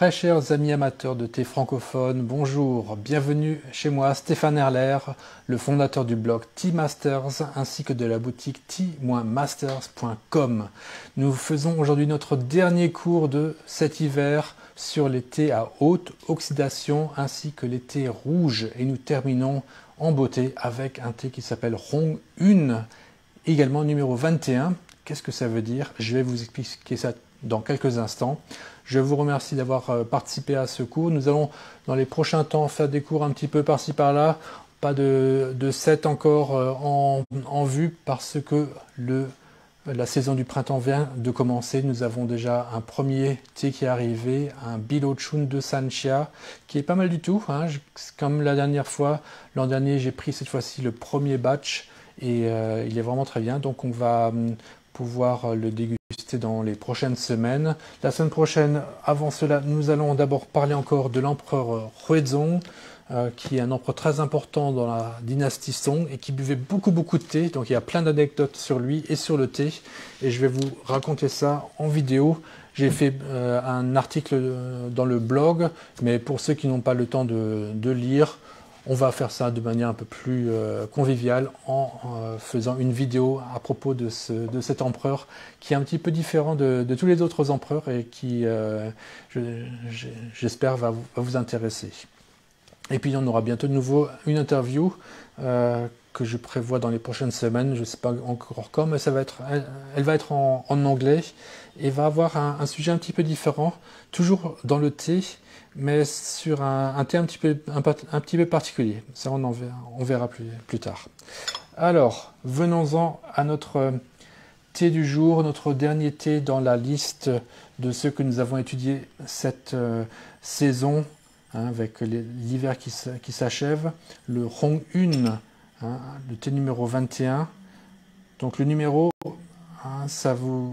Très chers amis amateurs de thé francophone, bonjour, bienvenue chez moi, Stéphane Herler, le fondateur du blog Tea Masters ainsi que de la boutique tea-masters.com. Nous faisons aujourd'hui notre dernier cours de cet hiver sur les thés à haute oxydation ainsi que les thés rouges et nous terminons en beauté avec un thé qui s'appelle Rong Un, également numéro 21. Qu'est-ce que ça veut dire? Je vais vous expliquer ça dans quelques instants. Je vous remercie d'avoir participé à ce cours. Nous allons dans les prochains temps faire des cours un petit peu par-ci par-là. Pas de set encore en vue parce que la saison du printemps vient de commencer. Nous avons déjà un premier thé qui est arrivé, un Bilochun de Sanxia, qui est pas mal du tout. Hein. Comme la dernière fois, l'an dernier, j'ai pris cette fois-ci le premier batch et il est vraiment très bien. Donc on va pouvoir le déguster dans les prochaines semaines. La semaine prochaine, avant cela, nous allons d'abord parler encore de l'empereur Huizong, qui est un empereur très important dans la dynastie Song et qui buvait beaucoup de thé. Donc il y a plein d'anecdotes sur lui et sur le thé. Et je vais vous raconter ça en vidéo. J'ai fait un article dans le blog, mais pour ceux qui n'ont pas le temps de lire, on va faire ça de manière un peu plus conviviale en faisant une vidéo à propos de cet empereur qui est un petit peu différent de tous les autres empereurs et qui, j'espère, va vous intéresser. Et puis on aura bientôt de nouveau une interview que je prévois dans les prochaines semaines. Je ne sais pas encore quand, mais elle va être en anglais et va avoir un sujet un petit peu différent, toujours dans le thé, mais sur un thé un petit peu particulier. Ça, on verra plus tard. Alors, venons-en à notre thé du jour, notre dernier thé dans la liste de ceux que nous avons étudiés cette saison, hein, avec l'hiver qui s'achève. Le Rong Un, hein, le thé numéro 21. Donc le numéro, hein, ça veut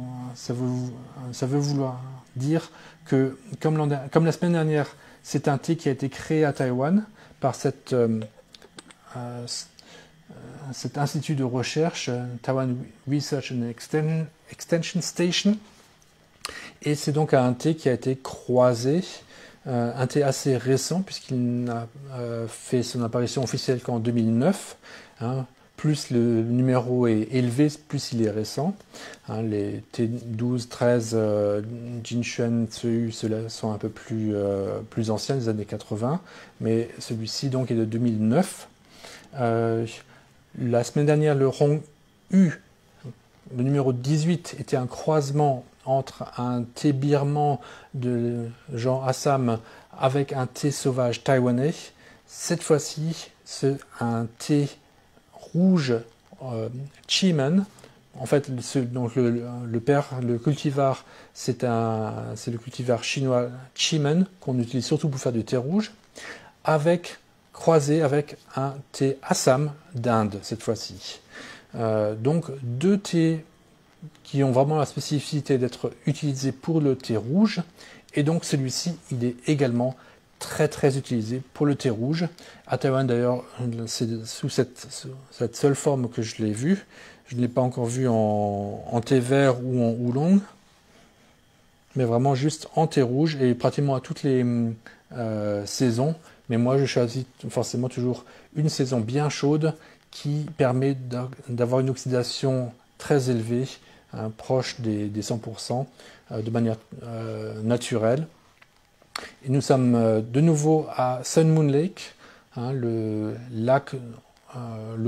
vouloir dire que, comme la semaine dernière, c'est un thé qui a été créé à Taïwan par cet institut de recherche, Taiwan Research and Extension Station. Et c'est donc un thé qui a été croisé, un thé assez récent, puisqu'il n'a fait son apparition officielle qu'en 2009. Hein. Plus le numéro est élevé, plus il est récent. Hein, les T12, 13, Jinchuan, Tseu, ceux-là sont un peu plus anciens, des années 80. Mais celui-ci donc est de 2009. La semaine dernière, le Rong U, le numéro 18, était un croisement entre un thé birman de genre Assam avec un thé sauvage taïwanais. Cette fois-ci, c'est un thé rouge Chimen. En fait, donc le cultivar, c'est le cultivar chinois Chimen qu'on utilise surtout pour faire du thé rouge, croisé avec un thé Assam d'Inde cette fois-ci. Donc deux thés qui ont vraiment la spécificité d'être utilisés pour le thé rouge, et donc celui-ci, il est également très utilisé pour le thé rouge. À Taïwan d'ailleurs, c'est sous cette seule forme que je l'ai vu. Je ne l'ai pas encore vu en thé vert ou en oolong, mais vraiment juste en thé rouge et pratiquement à toutes les saisons. Mais moi, je choisis forcément toujours une saison bien chaude qui permet d'avoir une oxydation très élevée, hein, proche des 100%, de manière naturelle. Et nous sommes de nouveau à Sun Moon Lake, hein, le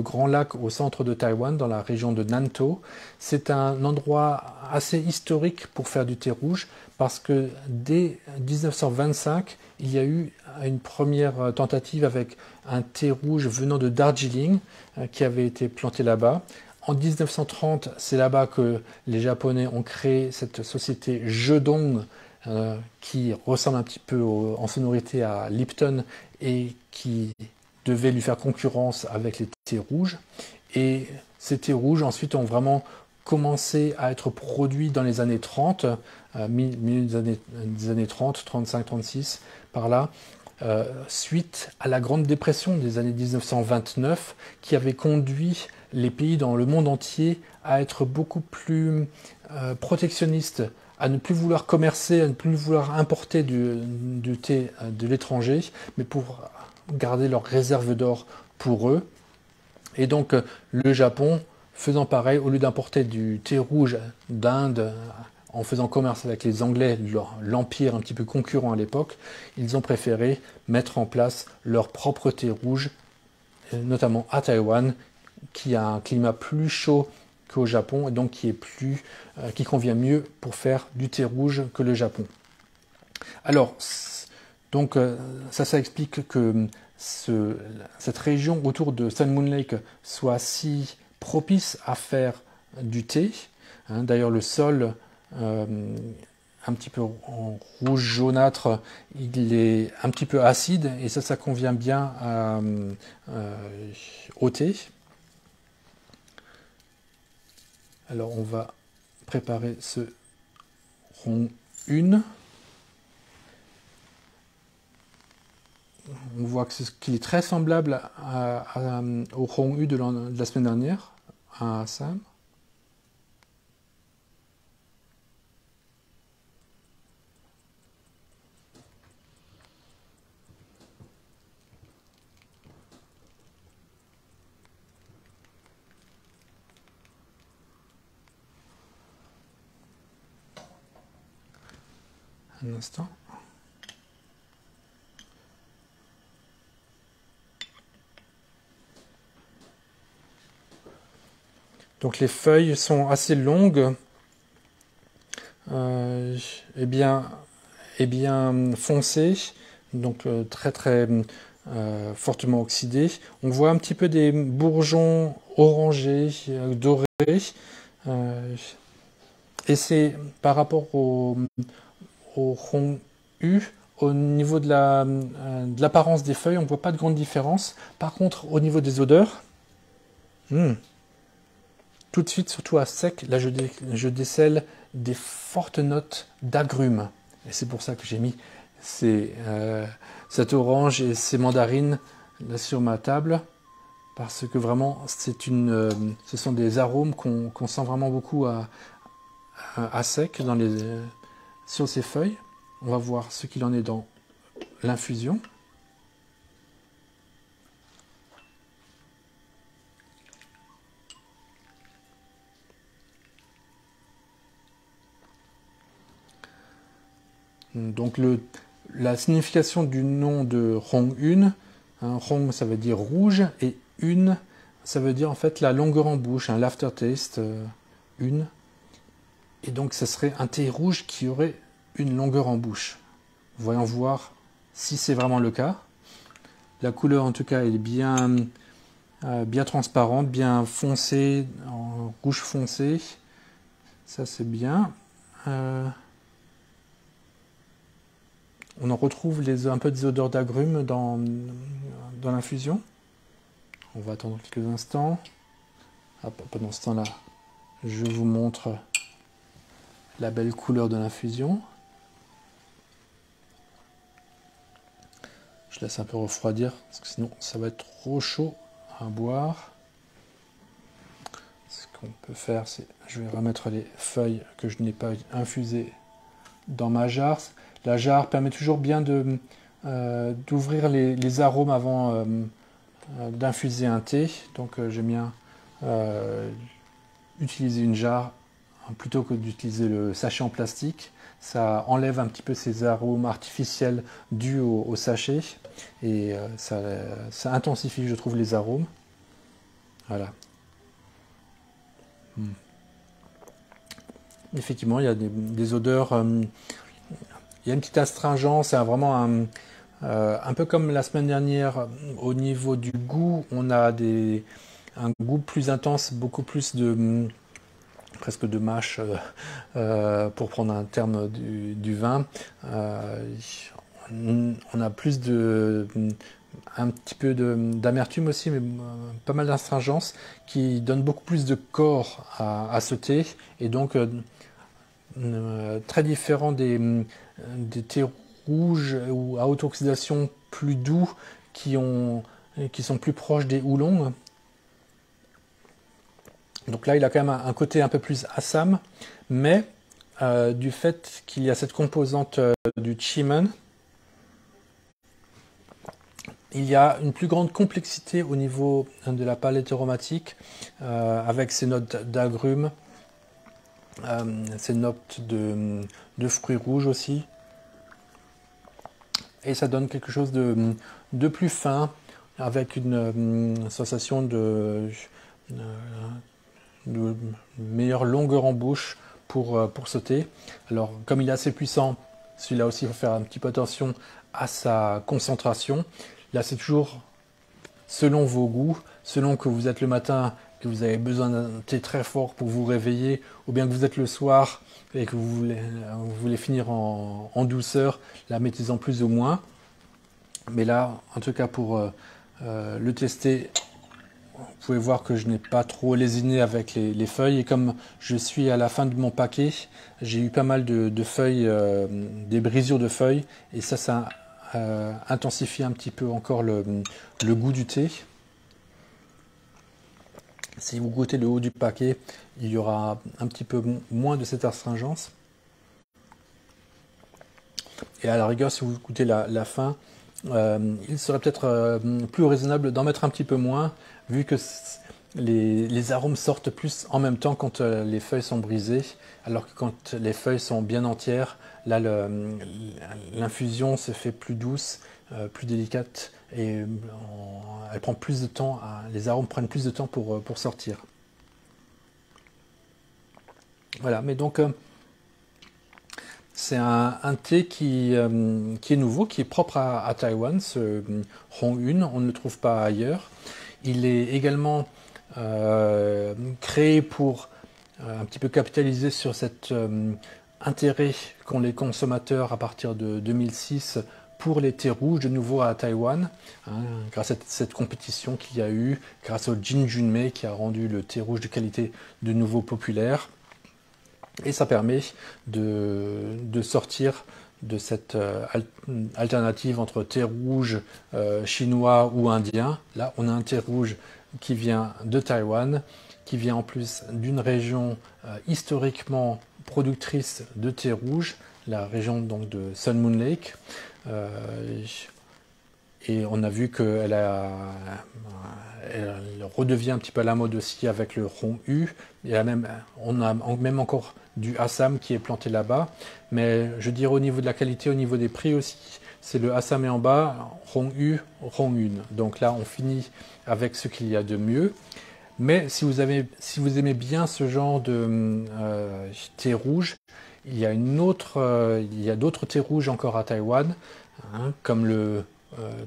grand lac au centre de Taïwan, dans la région de Nantou. C'est un endroit assez historique pour faire du thé rouge, parce que dès 1925, il y a eu une première tentative avec un thé rouge venant de Darjeeling, qui avait été planté là-bas. En 1930, c'est là-bas que les Japonais ont créé cette société Jedong, qui ressemble un petit peu en sonorité à Lipton et qui devait lui faire concurrence avec les thés rouges. Et ces thés rouges ensuite ont vraiment commencé à être produits dans les années 30, milieu des années 30, 35, 36, par là, suite à la Grande Dépression des années 1929 qui avait conduit les pays dans le monde entier à être beaucoup plus protectionnistes à ne plus vouloir commercer, à ne plus vouloir importer du thé de l'étranger, mais pour garder leur réserve d'or pour eux. Et donc le Japon, faisant pareil, au lieu d'importer du thé rouge d'Inde, en faisant commerce avec les Anglais, l'empire un petit peu concurrent à l'époque, ils ont préféré mettre en place leur propre thé rouge, notamment à Taïwan, qui a un climat plus chaud qu'au Japon, et donc qui convient mieux pour faire du thé rouge que le Japon. Alors, donc ça explique que cette région autour de Sun Moon Lake soit si propice à faire du thé. D'ailleurs, le sol, un petit peu en rouge jaunâtre, il est un petit peu acide, et ça convient bien au thé. Alors, on va préparer ce rong 1. On voit qu'il est très semblable au rong U de la semaine dernière, à Assam. Un instant. Donc les feuilles sont assez longues et bien foncées, donc très fortement oxydées. On voit un petit peu des bourgeons orangés, dorés, et c'est par rapport au rond U. Au niveau de l'apparence des feuilles, on ne voit pas de grande différence. Par contre, au niveau des odeurs, tout de suite, surtout à sec, là je décèle des fortes notes d'agrumes. Et c'est pour ça que j'ai mis cette orange et ces mandarines là sur ma table. Parce que vraiment, ce sont des arômes qu'on sent vraiment beaucoup à sec sur ces feuilles. On va voir ce qu'il en est dans l'infusion. Donc la signification du nom de Rong Un, Rong ça veut dire rouge et Un ça veut dire en fait la longueur en bouche, l'aftertaste, une. Et donc ce serait un thé rouge qui aurait une longueur en bouche. Voyons voir si c'est vraiment le cas. La couleur en tout cas elle est bien transparente, bien foncée, en rouge foncé. Ça c'est bien. On en retrouve un peu des odeurs d'agrumes dans l'infusion. On va attendre quelques instants. Pendant ce temps-là, je vous montre la belle couleur de l'infusion. Je laisse un peu refroidir, parce que sinon ça va être trop chaud à boire. Ce qu'on peut faire, c'est je vais remettre les feuilles que je n'ai pas infusées dans ma jarre. La jarre permet toujours bien d'ouvrir les arômes avant d'infuser un thé. Donc j'aime bien utiliser une jarre plutôt que d'utiliser le sachet en plastique. Ça enlève un petit peu ces arômes artificiels dus au sachet et ça intensifie, je trouve, les arômes. Voilà. Effectivement, il y a des odeurs... il y a une petite astringence, c'est vraiment un peu comme la semaine dernière, au niveau du goût, on a un goût plus intense, beaucoup plus presque de mâche, pour prendre un terme du vin. On a plus un petit peu d'amertume aussi, mais pas mal d'astringence qui donne beaucoup plus de corps à ce thé, et donc très différent des thés rouges ou à haute oxydation plus doux qui sont plus proches des houlons. Donc là, il a quand même un côté un peu plus Assam, mais du fait qu'il y a cette composante du Qimeng, il y a une plus grande complexité au niveau de la palette aromatique, avec ces notes d'agrumes, ces notes de fruits rouges aussi. Et ça donne quelque chose de plus fin, avec une sensation de meilleure longueur en bouche pour sauter. Alors, comme il est assez puissant, celui-là aussi, il faut faire un petit peu attention à sa concentration. Là, c'est toujours selon vos goûts, selon que vous êtes le matin, que vous avez besoin d'un thé très fort pour vous réveiller, ou bien que vous êtes le soir et que vous voulez finir en douceur, là, mettez-en plus ou moins. Mais là, en tout cas, pour le tester, vous pouvez voir que je n'ai pas trop lésiné avec les feuilles. Et comme je suis à la fin de mon paquet, j'ai eu pas mal de feuilles, des brisures de feuilles. Et ça intensifie un petit peu encore le goût du thé. Si vous goûtez le haut du paquet, il y aura un petit peu moins de cette astringence. Et à la rigueur, si vous goûtez la fin, il serait peut-être plus raisonnable d'en mettre un petit peu moins, vu que les arômes sortent plus en même temps quand les feuilles sont brisées, alors que quand les feuilles sont bien entières, là l'infusion se fait plus douce, plus délicate, et elle prend plus de temps, les arômes prennent plus de temps pour sortir. Voilà, mais donc c'est un thé qui est nouveau, qui est propre à Taïwan, ce Hong-Un, on ne le trouve pas ailleurs. Il est également créé pour un petit peu capitaliser sur cet intérêt qu'ont les consommateurs à partir de 2006 pour les thés rouges de nouveau à Taïwan, grâce à cette compétition qu'il y a eu, grâce au Jin Junmei qui a rendu le thé rouge de qualité de nouveau populaire. Et ça permet de sortir de cette alternative entre thé rouge chinois ou indien. Là, on a un thé rouge qui vient de Taïwan, qui vient en plus d'une région historiquement productrice de thé rouge, la région donc de Sun Moon Lake. Et on a vu qu'elle redevient un petit peu à la mode aussi avec le Hong-U. On a même encore du Assam qui est planté là-bas. Mais je dirais au niveau de la qualité, au niveau des prix aussi, c'est le Assam est en bas, Hong-U, Hong-Un. Donc là, on finit avec ce qu'il y a de mieux. Mais si vous aimez bien ce genre de thé rouge, il y a d'autres thés rouges encore à Taïwan, comme le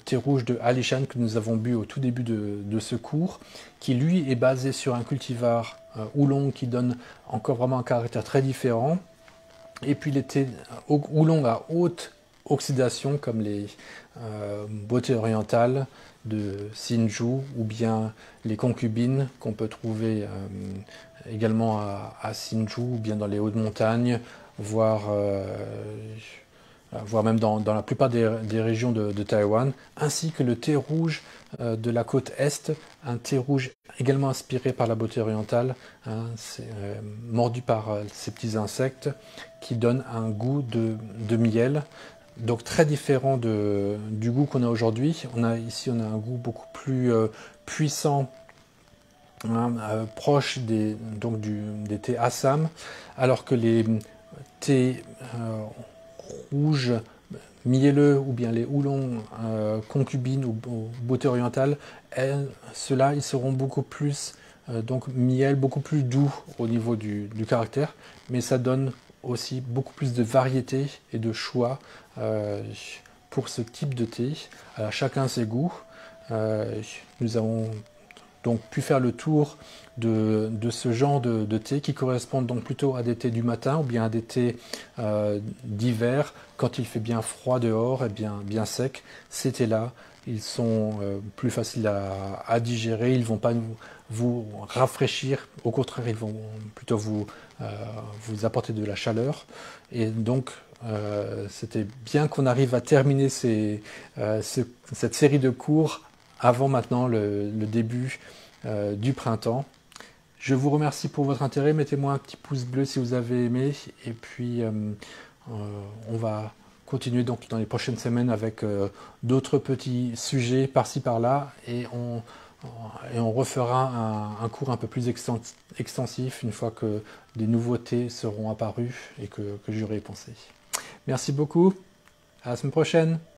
thé rouge de Alishan que nous avons bu au tout début de ce cours, qui lui est basé sur un cultivar oolong qui donne encore vraiment un caractère très différent. Et puis les thés oolong à haute oxydation comme les beautés orientales de Sinju ou bien les concubines qu'on peut trouver également à Sinju ou bien dans les hautes montagnes, voire même dans la plupart des régions de Taïwan, ainsi que le thé rouge de la côte Est, un thé rouge également inspiré par la beauté orientale, mordu par ces petits insectes, qui donne un goût de miel, donc très différent du goût qu'on a aujourd'hui. Ici on a un goût beaucoup plus puissant, proche des thés Assam, alors que les thés rouges mielleux ou bien les oolong concubines ou beauté orientale, ceux-là ils seront beaucoup plus donc miel, beaucoup plus doux au niveau du caractère, mais ça donne aussi beaucoup plus de variété et de choix pour ce type de thé. Alors, chacun ses goûts. Nous avons donc pu faire le tour de ce genre de thé qui correspondent donc plutôt à des thés du matin ou bien à des thés d'hiver quand il fait bien froid dehors et bien sec. Ces thés-là, ils sont plus faciles à digérer, ils ne vont pas vous rafraîchir, au contraire ils vont plutôt vous apporter de la chaleur. Et donc c'était bien qu'on arrive à terminer cette série de cours avant maintenant le début du printemps. Je vous remercie pour votre intérêt. Mettez-moi un petit pouce bleu si vous avez aimé. Et puis, on va continuer donc dans les prochaines semaines avec d'autres petits sujets par-ci par-là. Et on refera un cours un peu plus extensif une fois que des nouveautés seront apparues et que j'aurai pensé. Merci beaucoup. À la semaine prochaine.